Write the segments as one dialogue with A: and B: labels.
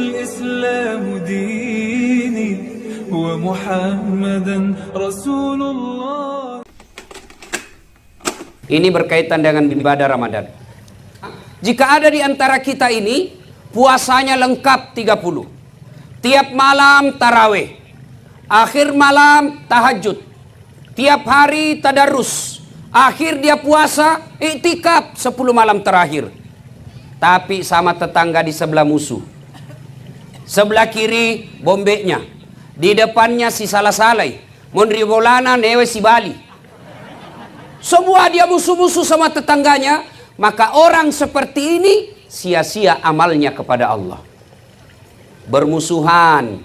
A: الإسلام ديني ومحمدا رسول الله.
B: Ini berkaitan dengan ibadah Ramadan. Jika ada di antara kita ini puasanya lengkap 30, tiap malam tarawih, akhir malam tahajud, tiap hari tadarus, akhir dia puasa iktikaf 10 malam terakhir, tapi sama tetangga di sebelah musuh, sebelah kiri bombeknya, di depannya si salah-salai, mondribolana newe si Bali, semua dia musuh-musuh sama tetangganya, maka orang seperti ini sia-sia amalnya kepada Allah. Bermusuhan,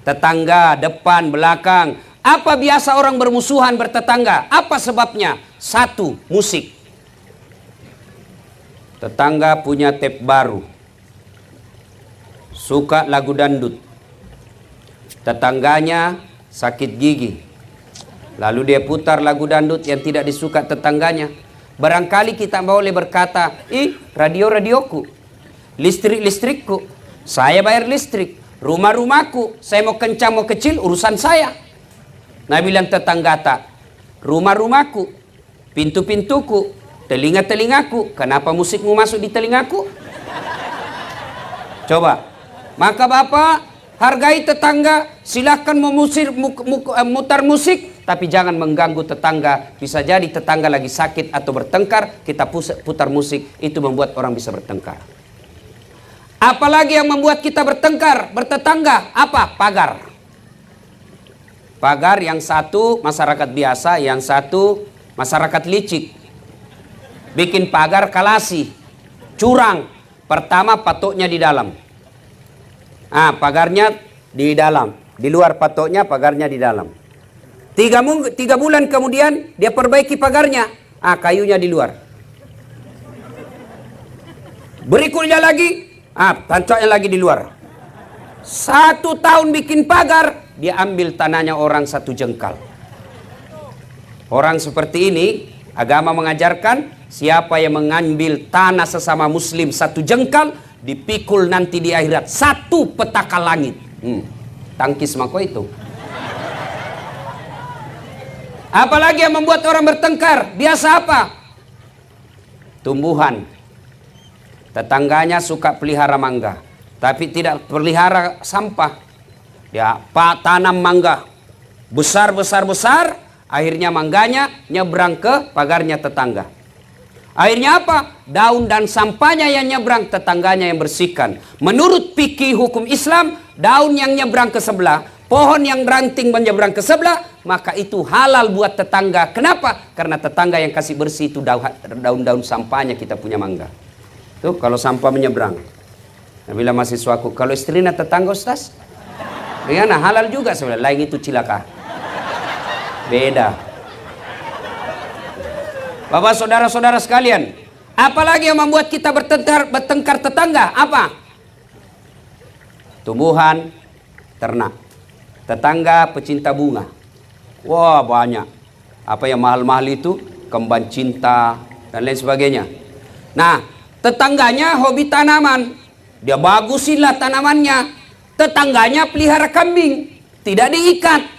B: tetangga, depan, belakang. Apa biasa orang bermusuhan bertetangga? Apa sebabnya? Satu, musik. Tetangga punya tape baru, suka lagu dangdut. Tetangganya sakit gigi, lalu dia putar lagu dangdut yang tidak disuka tetangganya. Barangkali kita boleh berkata, radio-radioku, listrik-listrikku, saya bayar listrik, rumah-rumahku, saya mau kencang mau kecil urusan saya. Nah bilang tetangga tak, rumah-rumahku, pintu-pintuku, telinga-telingaku, kenapa musikmu masuk di telingaku? Coba, maka Bapak hargai tetangga, silahkan mutar musik, tapi jangan mengganggu tetangga. Bisa jadi tetangga lagi sakit atau bertengkar, kita putar musik, itu membuat orang bisa bertengkar. Apalagi yang membuat kita bertengkar, bertetangga, apa? Pagar. Pagar yang satu masyarakat biasa, yang satu masyarakat licik. Bikin pagar kalasi, curang. Pertama patoknya di dalam. Pagarnya di dalam, di luar patoknya, pagarnya di dalam. 3 bulan kemudian dia perbaiki pagarnya, kayunya di luar. Berikutnya lagi, pancoknya lagi di luar. 1 tahun bikin pagar, dia ambil tanahnya orang 1 jengkal. Orang seperti ini, agama mengajarkan siapa yang mengambil tanah sesama muslim 1 jengkal, dipikul nanti di akhirat 1 petaka langit. Tangkis mako itu. Apalagi yang membuat orang bertengkar? Biasa apa? Tumbuhan. Tetangganya suka pelihara mangga, tapi tidak pelihara sampah. Dia tanam mangga besar, akhirnya mangganya nyebrang ke pagarnya tetangga. Akhirnya apa? Daun dan sampahnya yang nyebrang, tetangganya yang bersihkan. Menurut fikih hukum Islam, daun yang nyebrang ke sebelah, pohon yang ranting menyeberang ke sebelah, maka itu halal buat tetangga. Kenapa? Karena tetangga yang kasih bersih itu daun-daun sampahnya kita punya mangga. Tuh kalau sampah menyeberang. Nah, bila mahasiswaku, kalau istrinya tetangga Ustaz, bagaimana? Halal juga sebenarnya. Lain itu cilaka. Beda. Bapak saudara-saudara sekalian, apalagi yang membuat kita bertengkar tetangga? Apa? Tumbuhan, ternak. Tetangga pecinta bunga. Wah banyak. Apa yang mahal-mahal itu? Kembang cinta dan lain sebagainya. Nah, tetangganya hobi tanaman. Dia bagusinlah tanamannya. Tetangganya pelihara kambing, tidak diikat.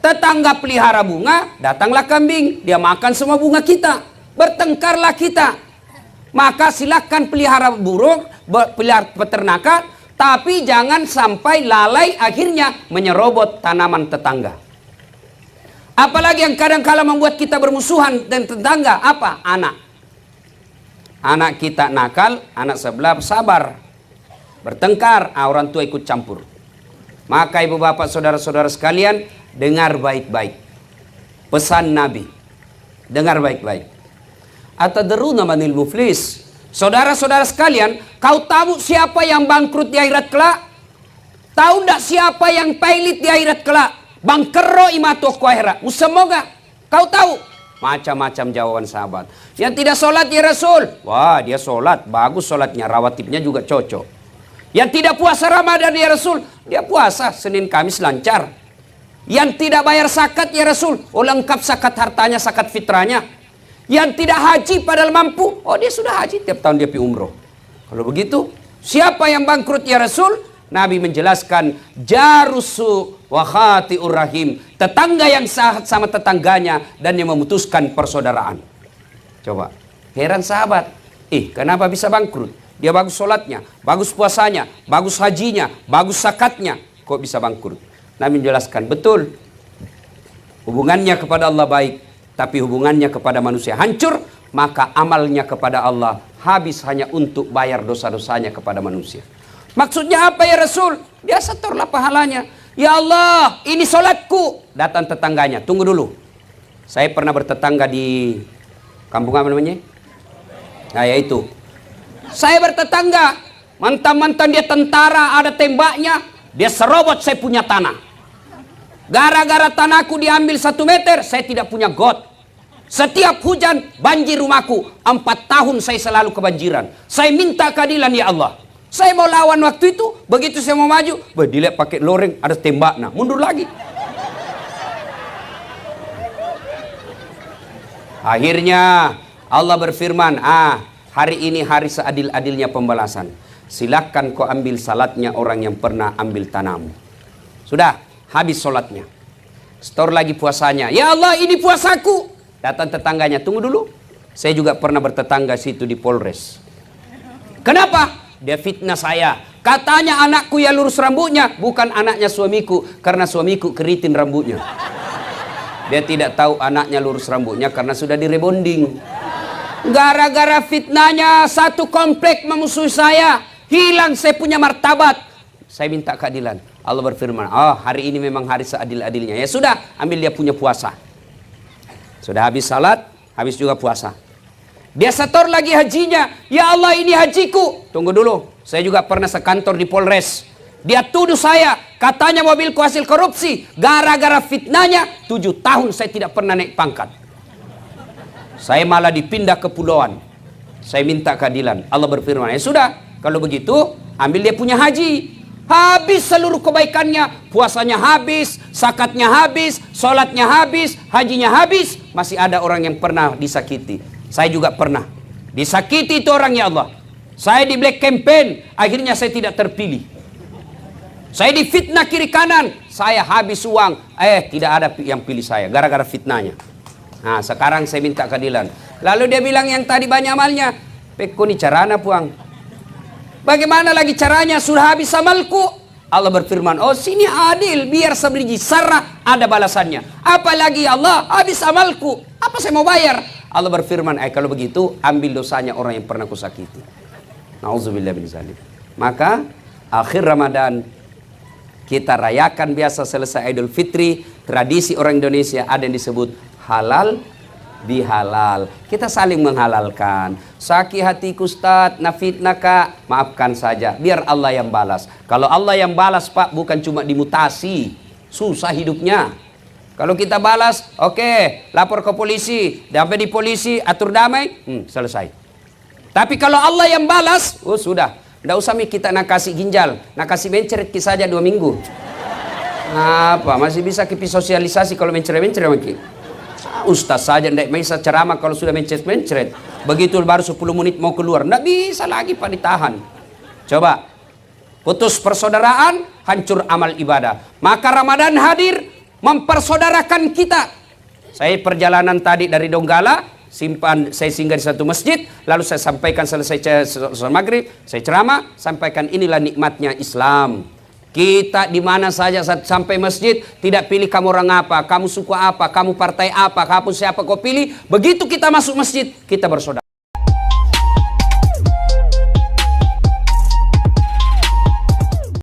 B: Tetangga pelihara bunga, datanglah kambing, dia makan semua bunga kita. Bertengkarlah kita. Maka silakan pelihara burung, pelihara peternakan, tapi jangan sampai lalai akhirnya menyerobot tanaman tetangga. Apalagi yang kadang-kala membuat kita bermusuhan dan tetangga, apa? Anak. Anak kita nakal, anak sebelah sabar. Bertengkar, orang tua ikut campur. Maka ibu bapak saudara-saudara sekalian, dengar baik-baik pesan Nabi. Dengar baik-baik. Atadruna manil muflis? Saudara-saudara sekalian, kau tahu siapa yang bangkrut di akhirat kelak? Tahu tidak siapa yang pailit di akhirat kelak? Bangkero imato ku akhirat. Semoga kau tahu. Macam-macam jawaban sahabat. Yang tidak sholat ya Rasul. Wah dia sholat, bagus sholatnya, rawatibnya juga cocok. Yang tidak puasa Ramadan ya Rasul. Dia puasa Senin Kamis lancar. Yang tidak bayar zakat ya Rasul. Oh lengkap zakat hartanya, zakat fitrahnya. Yang tidak haji padahal mampu. Oh dia sudah haji, tiap tahun dia pergi umroh. Kalau begitu Siapa yang bangkrut ya Rasul? Nabi menjelaskan, jarusu wa khati'ur rahim, tetangga yang sahat sama tetangganya dan yang memutuskan persaudaraan. Coba, heran sahabat, kenapa bisa bangkrut? Dia bagus sholatnya, bagus puasanya, bagus hajinya, bagus zakatnya, kok bisa bangkrut? Nabi menjelaskan, betul, hubungannya kepada Allah baik, tapi hubungannya kepada manusia hancur, maka amalnya kepada Allah habis hanya untuk bayar dosa-dosanya kepada manusia. Maksudnya apa ya Rasul? Dia setorlah pahalanya. Ya Allah, ini sholatku. Datang tetangganya, tunggu dulu. Saya pernah bertetangga di kampung apa namanya? Nah yaitu, saya bertetangga, mantan-mantan dia tentara, ada tembaknya, dia serobot saya punya tanah. Gara-gara tanahku diambil 1 meter, saya tidak punya got. Setiap hujan banjir rumahku, 4 tahun saya selalu kebanjiran. Saya minta keadilan ya Allah. Saya mau lawan waktu itu, begitu saya mau maju, dilihat pakai loreng, ada tembak, nah mundur lagi. Akhirnya Allah berfirman, hari ini hari seadil-adilnya pembalasan. Silakan kau ambil salatnya orang yang pernah ambil tanahmu. Sudah, habis sholatnya. Setor lagi puasanya. Ya Allah, ini puasaku. Datang tetangganya, tunggu dulu. Saya juga pernah bertetangga situ di Polres. Kenapa? Dia fitnah saya. Katanya anakku yang lurus rambutnya, bukan anaknya suamiku, karena suamiku keriting rambutnya. Dia tidak tahu anaknya lurus rambutnya karena sudah direbonding. Gara-gara fitnahnya satu komplek memusuhi saya, hilang saya punya martabat. Saya minta keadilan. Allah berfirman, hari ini memang hari seadil-adilnya. Ya sudah, ambil dia punya puasa. Sudah habis salat, habis juga puasa. Dia setor lagi hajinya. Ya Allah, ini hajiku. Tunggu dulu, saya juga pernah sekantor di Polres. Dia tuduh saya, katanya mobilku hasil korupsi. Gara-gara fitnahnya 7 tahun saya tidak pernah naik pangkat. Saya malah dipindah ke pulauan. Saya minta keadilan. Allah berfirman, ya sudah, kalau begitu ambil dia punya haji. Habis seluruh kebaikannya, puasanya habis, zakatnya habis, sholatnya habis, hajinya habis. Masih ada orang yang pernah disakiti. Saya juga pernah disakiti itu orang, ya Allah. Saya di black campaign, akhirnya saya tidak terpilih. Saya difitnah kiri kanan, saya habis uang, tidak ada yang pilih saya gara-gara fitnahnya. Nah, sekarang saya minta keadilan. Lalu dia bilang yang tadi banyak amalnya, peko ni carana puang. Bagaimana lagi caranya? Sudah habis amalku. Allah berfirman, sini adil, biar sebiji sarah ada balasannya. Apalagi Allah, habis amalku, apa saya mau bayar? Allah berfirman, kalau begitu ambil dosanya orang yang pernah kusakiti. Nauzubillah min zalik. Maka akhir Ramadan kita rayakan biasa selesai Idul Fitri, tradisi orang Indonesia ada yang disebut halal bihalal. Kita saling menghalalkan. Sakit hatiku Ustaz, nafitnah kak, maafkan saja, biar Allah yang balas. Kalau Allah yang balas Pak, bukan cuma dimutasi, susah hidupnya. Kalau kita balas, oke, lapor ke polisi, sampai di polisi, atur damai, selesai. Tapi kalau Allah yang balas, sudah, tidak usah kita nak kasih ginjal, nak kasih mencret saja 2 minggu. Apa, masih bisa kita sosialisasi kalau mencret-mencret makin. Ustaz saja tidak bisa ceramah kalau sudah mencret-mencret. Begitu baru 10 menit mau keluar, tidak bisa lagi Pak ditahan. Coba, putus persaudaraan, hancur amal ibadah. Maka Ramadan hadir, mempersaudarakan kita. Saya perjalanan tadi dari Donggala, saya singgah di satu masjid, lalu saya sampaikan selesai sholat maghrib, saya ceramah, sampaikan inilah nikmatnya Islam. Kita di mana saja sampai masjid, tidak pilih kamu orang apa, kamu suku apa, kamu partai apa, kamu siapa kau pilih. Begitu kita masuk masjid, kita bersaudara.